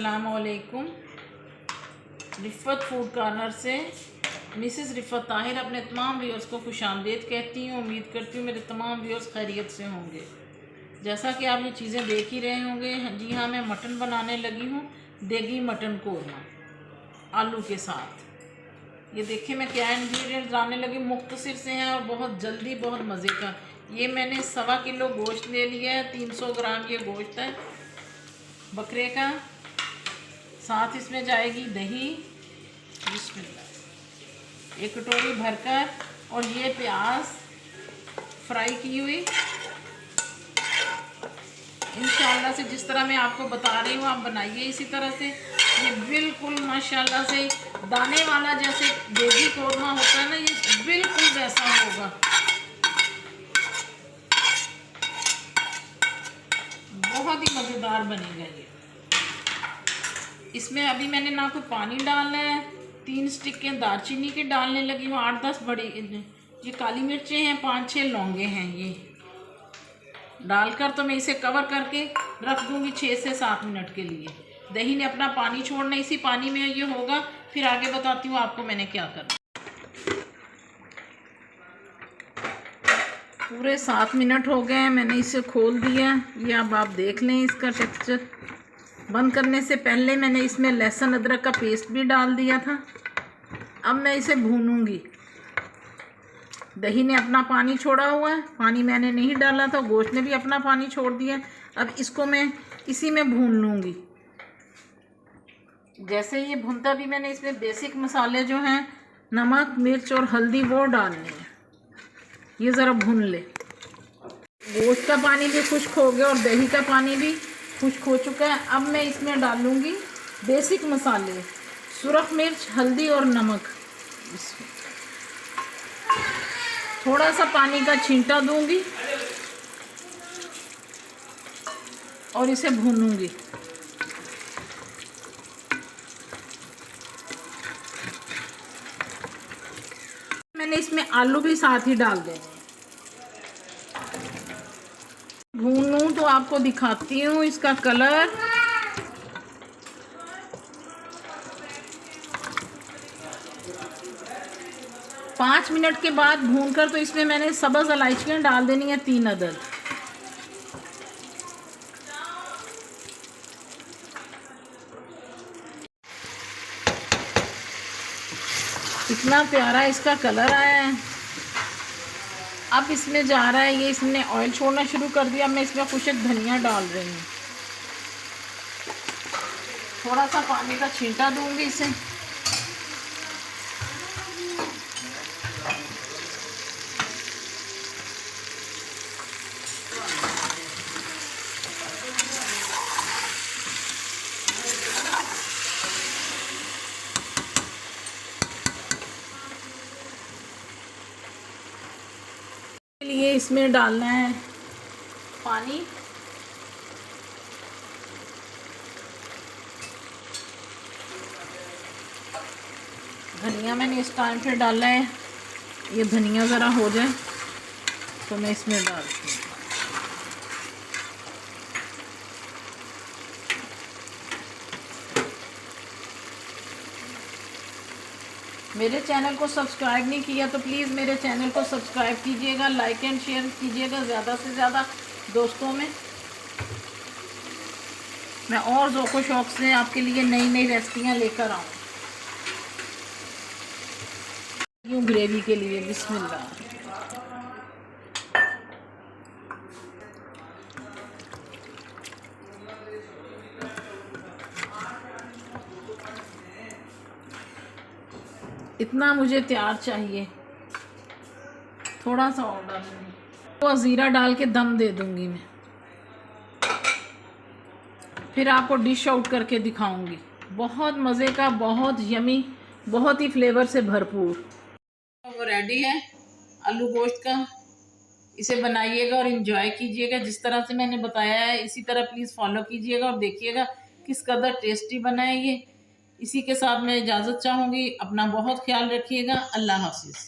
अस्सलामुअलैकुम। रिफ़त food corner से Mrs रिफ़त Tahir अपने तमाम व्यूअर्स को खुशामदीद कहती हूँ। उम्मीद करती हूँ मेरे तमाम व्यूअर्स खैरियत से होंगे। जैसा कि आप ये चीज़ें देख ही रहे होंगे, जी हाँ, मैं मटन बनाने लगी हूँ, देगी मटन कोरमा आलू के साथ। ये देखिए मैं क्या इंग्रेडिएंट्स डालने लगी, मुख्तसर से हैं और बहुत जल्दी, बहुत मज़े का। ये मैंने 1.25 किलो गोश्त ले लिया है, 300 ग्राम ये गोश्त है बकरे का। साथ इसमें जाएगी दही, बिस्मिल्लाह, 1 कटोरी भरकर, और ये प्याज फ्राई की हुई। इंशाल्लाह से जिस तरह मैं आपको बता रही हूँ आप बनाइए इसी तरह से। ये बिल्कुल माशाल्लाह से दाने वाला जैसे देगी कोरमा होता है ना, ये बिल्कुल वैसा होगा। बहुत ही मज़ेदार बनेगा ये। इसमें अभी मैंने ना कोई पानी डालना है। 3 स्टिक के दालचीनी के डालने लगी हूँ, 8-10 बड़ी ये काली मिर्चें हैं, 5-6 लौंगे हैं। ये डालकर तो मैं इसे कवर करके रख दूँगी 6 से 7 मिनट के लिए। दही ने अपना पानी छोड़ना, इसी पानी में ये होगा। फिर आगे बताती हूँ आपको मैंने क्या करना। पूरे 7 मिनट हो गए हैं, मैंने इसे खोल दिया। ये अब आप देख लें इसका टेक्सचर। बंद करने से पहले मैंने इसमें लहसुन अदरक का पेस्ट भी डाल दिया था। अब मैं इसे भूनूंगी। दही ने अपना पानी छोड़ा हुआ है, पानी मैंने नहीं डाला था, गोश्त ने भी अपना पानी छोड़ दिया। अब इसको मैं इसी में भून लूँगी। जैसे ये भुनता भी मैंने इसमें बेसिक मसाले जो हैं, नमक, मिर्च और हल्दी, वो डालने हैं। ये ज़रा भून ले। गोश्त का पानी भी खुश्क हो गया और दही का पानी भी खुश्क हो चुका है। अब मैं इसमें डालूँगी बेसिक मसाले, सुरख मिर्च, हल्दी और नमक। थोड़ा सा पानी का छींटा दूंगी और इसे भूनूंगी। मैंने इसमें आलू भी साथ ही डाल देने। भूनूं तो आपको दिखाती हूँ इसका कलर। पाँच मिनट के बाद भूनकर तो इसमें मैंने सब्ज़ इलायचियाँ डाल देनी है, 3 अदद। इतना प्यारा इसका कलर आया है। अब इसमें जा रहा है, ये इसने ऑयल छोड़ना शुरू कर दिया। मैं इसमें खुश्क धनिया डाल रही हूँ। थोड़ा सा पानी का छींटा दूंगी इसे। लिए इसमें डालना है पानी। धनिया मैंने इस टाइम पे डाला है। ये धनिया ज़रा हो जाए तो मैं इसमें डालती हूँ। मेरे चैनल को सब्सक्राइब नहीं किया तो प्लीज़ मेरे चैनल को सब्सक्राइब कीजिएगा, लाइक एंड शेयर कीजिएगा ज़्यादा से ज़्यादा दोस्तों में। मैं और ज़ौक़ शौक़ से आपके लिए नई नई रेसिपियाँ लेकर आऊँ। यूँ ग्रेवी के लिए बिस्मिल्लाह। इतना मुझे तैयार चाहिए, थोड़ा सा और डालूंगी तो ज़ीरा डाल के दम दे दूंगी मैं। फिर आपको डिश आउट करके दिखाऊंगी। बहुत मज़े का, बहुत यमी, बहुत ही फ्लेवर से भरपूर। वो रेडी है आलू गोश्त का। इसे बनाइएगा और इन्जॉय कीजिएगा जिस तरह से मैंने बताया है, इसी तरह प्लीज़ फॉलो कीजिएगा और देखिएगा किस कदर टेस्टी बना है ये। इसी के साथ मैं इजाज़त चाहूँगी। अपना बहुत ख्याल रखिएगा। अल्लाह हाफ़िज़।